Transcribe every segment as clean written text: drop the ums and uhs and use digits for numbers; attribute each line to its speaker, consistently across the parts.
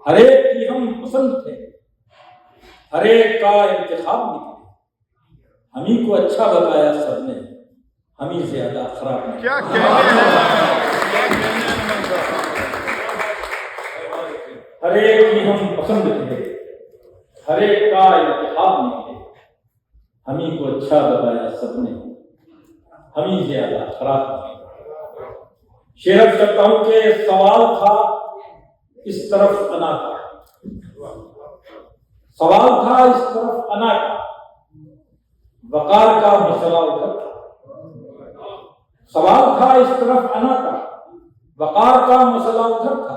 Speaker 1: ہر ایک کی ہم پسند تھے، ہر ایک کا انتخاب نکلے، ہمیں کو اچھا بتایا سب نے، ہمیں زیادہ خراب نہیں۔
Speaker 2: کیا کہنے ہیں،
Speaker 1: ہر ایک کی ہم پسند تھے، ہر ایک کا انتخاب نکلے، ہمیں کو اچھا بتایا سب نے، ہمیں زیادہ خراب نہیں۔ شعر کرتا ہوں کہ سوال تھا اس طرف انا کا، سوال تھا اس طرف انا کا، وقار کا مسئلہ ادھر تھا۔ سوال تھا اس طرف انا کا، وقار کا مسئلہ ادھر تھا،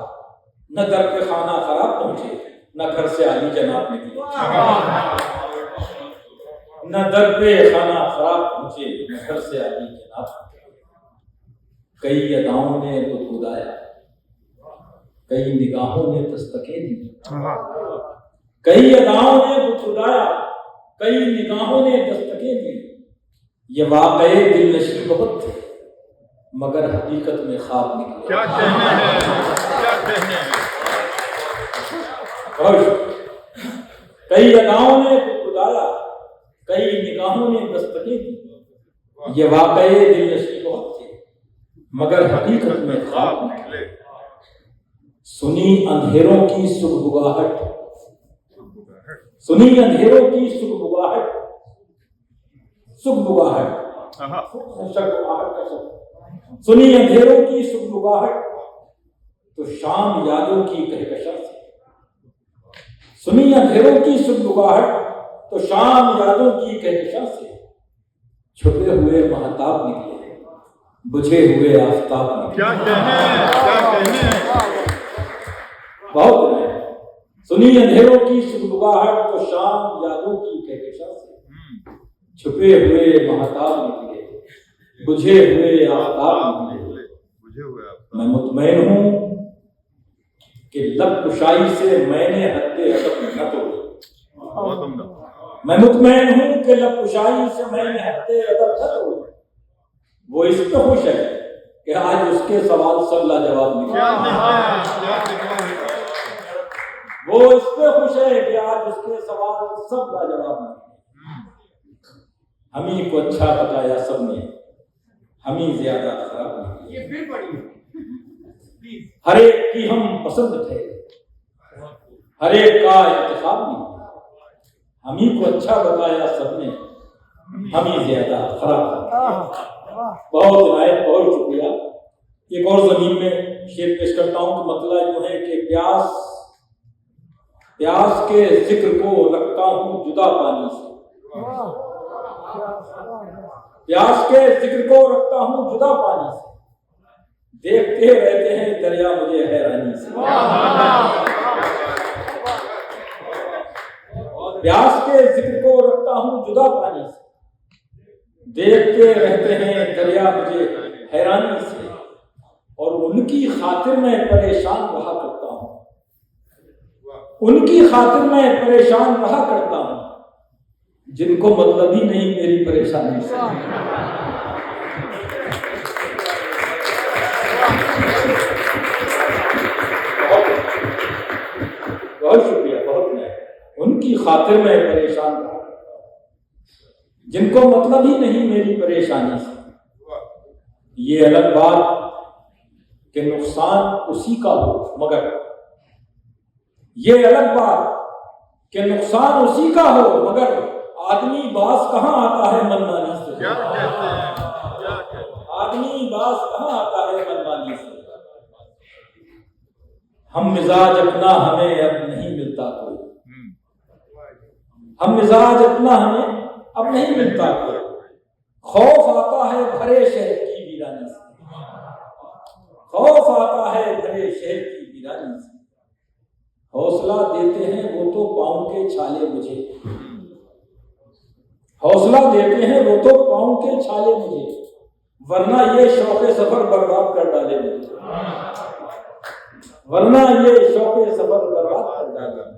Speaker 1: نہ در پہ خانہ خراب پہنچے، نہ گھر سے عالی جناب نکلے، نہ در پہ خانہ خراب پہنچے، نہ گھر سے عالی جناب نکلے۔ کئی اداؤں نے بدبدایا، کئی نگاہوں نے دستکیں دی، کئی اداؤں نے بدبدایا، کئی نگاہوں نے دستکیں دی۔ یہ واقعے دل نشیں بہت تھے، مگر حقیقت میں خواب نکلے۔
Speaker 2: کیا کہنے ہیں، کیا کہنے ہیں۔
Speaker 1: کئی اداؤں نے بدبدایا، کئی نگاہوں نے دستکیں دی۔ یہ واقعے دل نشیں بہت تھے، مگر حقیقت میں خواب نکلے۔ سنی اندھیروں کی سگبگاہٹ، سنی اندھیروں کی سگبگاہٹ، سگبگاہٹ، سنی اندھیروں کی سگبگاہٹ تو شام یادوں کی کہکشاں سے، سنی اندھیروں کی سگبگاہٹ تو شام یادوں کی کہکشاں سے، چھپے ہوئے مہتاب نکلے، بجھے ہوئے آفتاب نکلے۔
Speaker 2: کیا کہنے ہیں، کیا کہنے ہیں۔
Speaker 1: بہت ہے۔ سنی اندھیروں کی سگبگاہٹ تو شام یادوں کی کہکشاں سے، چھپے ہوئے مہتاب نکلے، بجھے ہوئے آفتاب نکلے۔ میں مطمئن ہوں کہ لب کشائی سے میں نے حد ادب نہ توڑی، میں مطمئن ہوں کہ لب کشائی سے میں نے حد ادب نہ توڑی۔ وہ اس پہ خوش ہے کہ آج اس کے سوال سب لاجواب نکلے، وہ اس پہ خوش ہے کہ آج اس کے سوال سب لاجواب نکلے۔ ہمیں کو اچھا بتایا سب نے، ہمیں زیادہ خراب نکلے۔ ہر ایک کی ہم پسند تھے، ہر ایک کا انتخاب نہیں، ہمیں کو اچھا بتایا سب نے، ہمیں زیادہ خراب نکلے۔ بہت عنایت، بہت شکریہ۔ ایک اور زمین میں شعر پیش کرتا ہوں کہ مطلب یہ ہے کہ پیاس کے ذکر کو رکھتا ہوں جدا پانی سے، پیاس کے ذکر کو رکھتا ہوں جدا پانی سے، دیکھتے رہتے ہیں دریا مجھے حیرانی سے۔ پیاس کے ذکر کو رکھتا ہوں جدا پانی سے، دیکھتے رہتے ہیں دریا مجھے حیرانی سے، اور ان کی خاطر میں پریشان رہا کرتا ہوں، ان کی خاطر میں پریشان رہا کرتا ہوں، جن کو مطلب ہی نہیں میری پریشانی سے۔ بہت شکریہ، بہت ہے۔ ان کی خاطر میں پریشان رہا کرتا ہوں، جن کو مطلب ہی نہیں میری پریشانی سے۔ یہ الگ بات کہ نقصان اسی کا ہو، مگر یہ الگ بات کہ نقصان اسی کا ہو، مگر آدمی باز کہاں آتا ہے منمانی سے، آدمی باز کہاں آتا ہے منمانی سے۔ ہم مزاج اپنا ہمیں اب نہیں ملتا کوئی، ہم مزاج اپنا ہمیں اب نہیں ملتا کوئی، خوف آتا ہے بھرے شہر کی ویرانی سے، خوف آتا ہے بھرے شہر کی ویرانی سے۔ حوصلہ دیتے ہیں وہ تو پاؤں کے چھالے مجھے، حوصلہ دیتے ہیں وہ تو پاؤں کے چھالے مجھے، ورنہ یہ شوق سفر برباد کر ڈالے مجھے، ورنہ یہ شوق سفر برباد کر ڈالے۔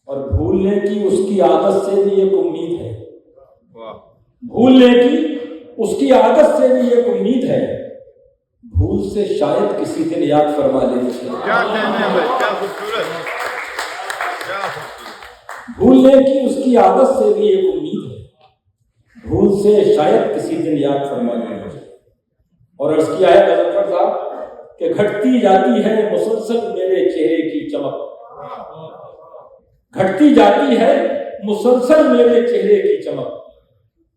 Speaker 1: اور بھولنے کی اس کی عادت سے بھی ایک امید ہے، بھولنے کی اس کی عادت سے بھی ایک امید ہے، بھول سے شاید کسی دن یاد فرما لے مجھے.
Speaker 2: کیا کہنے ہیں بھائی، کیا خوبصورت، کیا خوبصورت.
Speaker 1: بھولنے کی اس کی عادت سے بھی ایک امید ہے. بھول سے شاید کسی دن یاد فرما لے مجھے. اور عرض کیا ہے غضنفر صاحب کہ گھٹتی جاتی ہے مسلسل میرے چہرے کی چمک. گھٹتی جاتی ہے مسلسل میرے چہرے کی چمک.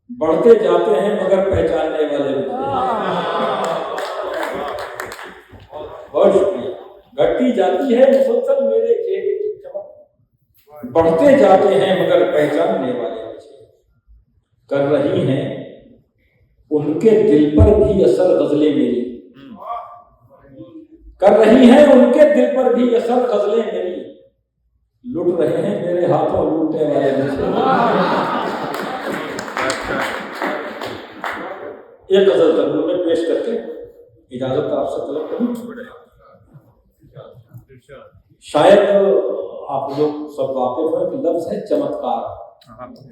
Speaker 1: بڑھتے جاتے ہیں مگر پہچاننے والے نہیں. بہت شکریہ. گھٹتی جاتی ہے مسلسل میرے چہرے کی چمک. بڑھتے جاتے ہیں مگر پہچاننے والے نہیں. کر رہی ہیں ان کے دل پر بھی اثر غزلیں میری. کر رہی ہیں ان کے دل پر بھی اثر غزلیں میری. لٹ رہے ہیں میرے ہاتھوں لوٹنے والے نہیں. ایک غزل ضرور میں پیش کر کے اجازت آپ سے طلب کروں. شاید آپ لوگ سب واقف ہیں کہ لفظ ہے چمتکار.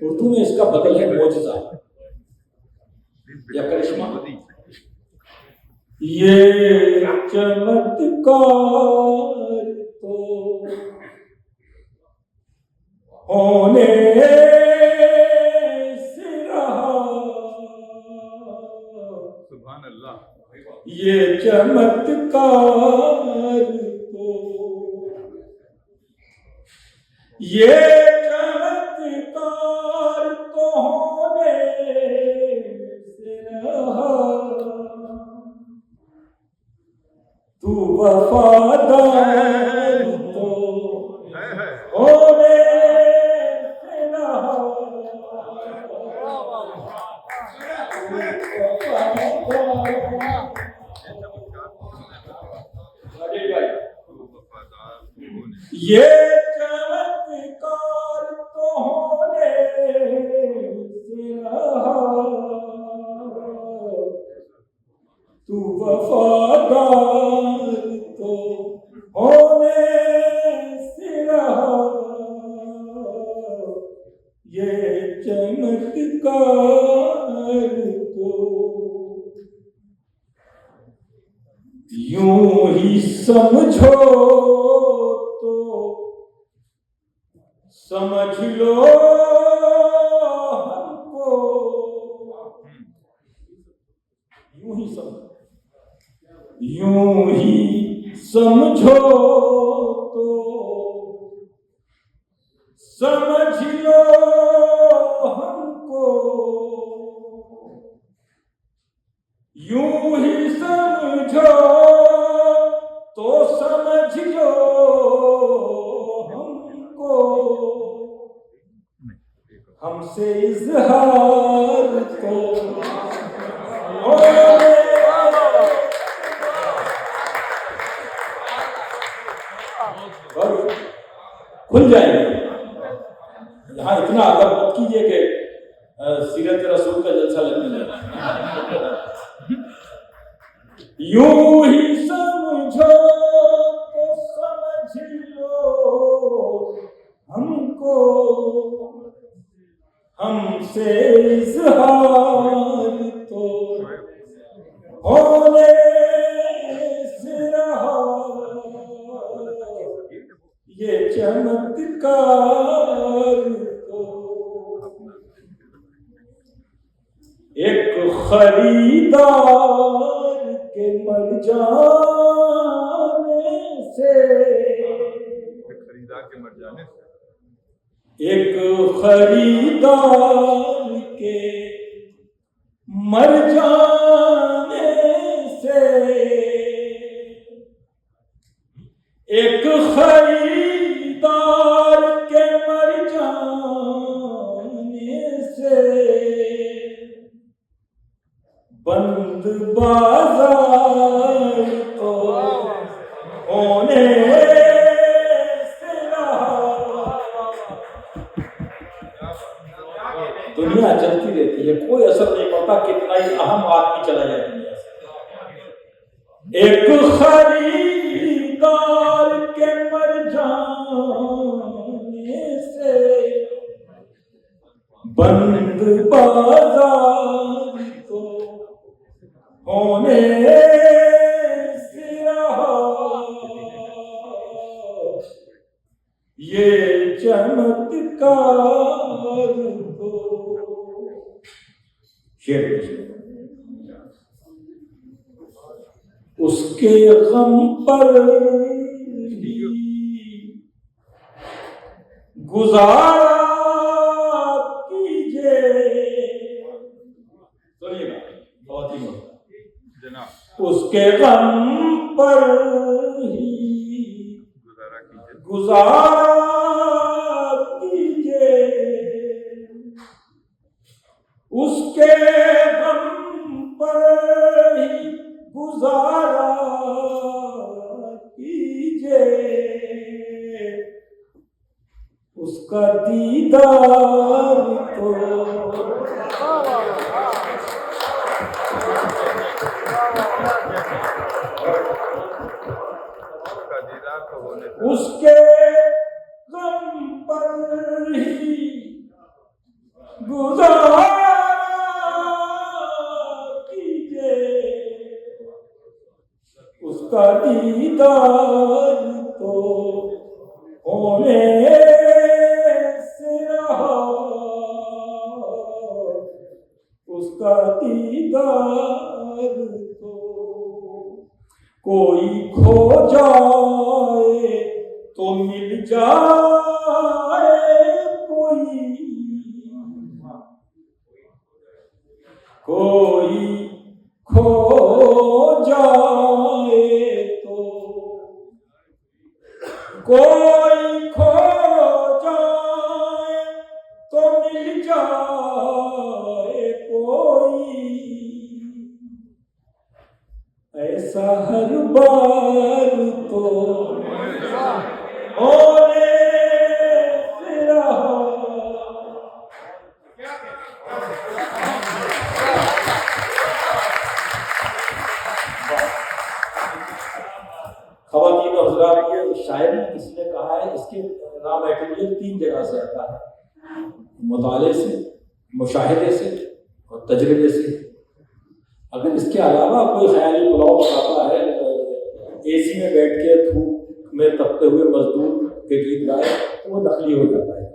Speaker 1: اردو میں اس کا بدل ہے معجزہ یا کرشمہ. یہ چمتکار تو ہونے سے رہا.
Speaker 2: سبحان اللہ.
Speaker 1: یہ چمتکار تو یہ چمتکار تو ہونے سے رہا. تو وفادار تو ہونے سے رہا. یہ چمتکار تو ہونے سے رہا. تو وفادار تو ہونے سے رہا. یہ چمتکار تو یوں ہی سمجھو تو سمجھ لو ہم کو. یوں ہی سمجھو تو سمجھ لو ہم کو. یوں ہی سمجھو تو سمجھ لو ہم کو. ہم سے اظہار تو کھل جائیں گے. یہاں اتنا ادب مت کیجیے کہ سیرت رسول کا جلسہ لگنے لگے. یوں ہی سمجھو تو سمجھ لو ہم کو. ہم سے اظہار تو ہونے سے رہا. یہ چمتکار تو ایک خریدار کے مر جانے سے.
Speaker 2: خریدار کے مر جانے سے.
Speaker 1: ایک خریدار کے مر جانے سے. ایک خریدار کے مر جانے سے. بند بازار تو ہونے سے رہا. دنیا چلتی رہتی ہے، کوئی اثر نہیں پڑتا کتنا ہی اہم آدمی چلا جائے دنیا سے. ایک خریدار کے مر جانے سے. بند بازار تو ہونے یہ چمتکار تو شعر اس کے غم پر ہی گزارا کیجئے. سنیے گا بہت ہی
Speaker 2: جناب
Speaker 1: اس کے غم پر ہی گزارا کیجئے. اس کے غم پر ہی گزارا کیجئے. اس کا دیدار تو اس کے غم پر ہی گزارا کیجئے. اس کا دیدار تو ہونے سے رہا. اس کا دیدار تو کوئی کھو جائے تو مل جائے. کوئی کھو جائے تو کوئی کھو جائے تو مل جائے کوئی. ایسا ہر بار تو ہونے سے رہا. خواتین و حضرات، یہ شاعری کسی نے کہا ہے اس کے را میٹیریل 3 جگہ سے آتا ہے: مطالعے سے، مشاہدے سے اور تجربے سے. اگر اس کے علاوہ کوئی خیالی پلاؤ بتاتا ہے، اے سی میں بیٹھ کے دھوپ میں تپتے ہوئے مزدور کے گیت گائے، تو وہ نقلی ہو جاتا ہے.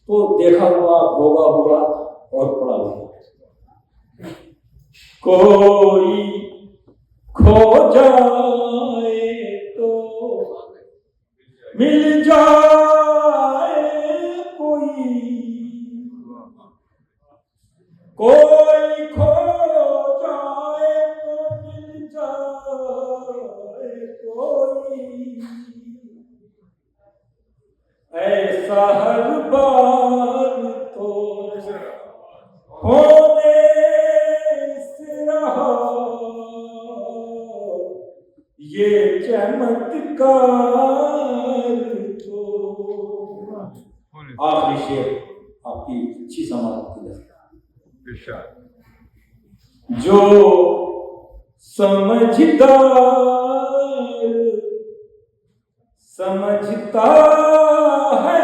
Speaker 1: تو دیکھا ہوا، بھوگا ہوا اور پڑا ہوا. کوئی کھو جائے تو مل جائے کوئی. کوئی کھو جائے تو مل جائے کوئی. ایسا ہر بار تو ہونے سے رہا. یہ چمتکار تو. آخری شعر آپ کی اچھی سماعت کی ہے. جو سمجھتا ہے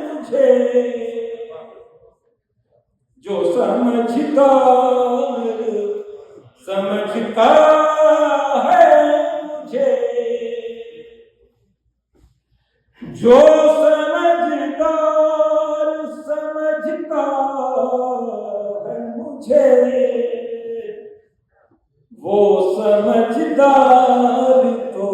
Speaker 1: مجھے، جو سمجھتا ہے مجھے، جو سمجھتا ہے مجھے، وہ سمجھدار تو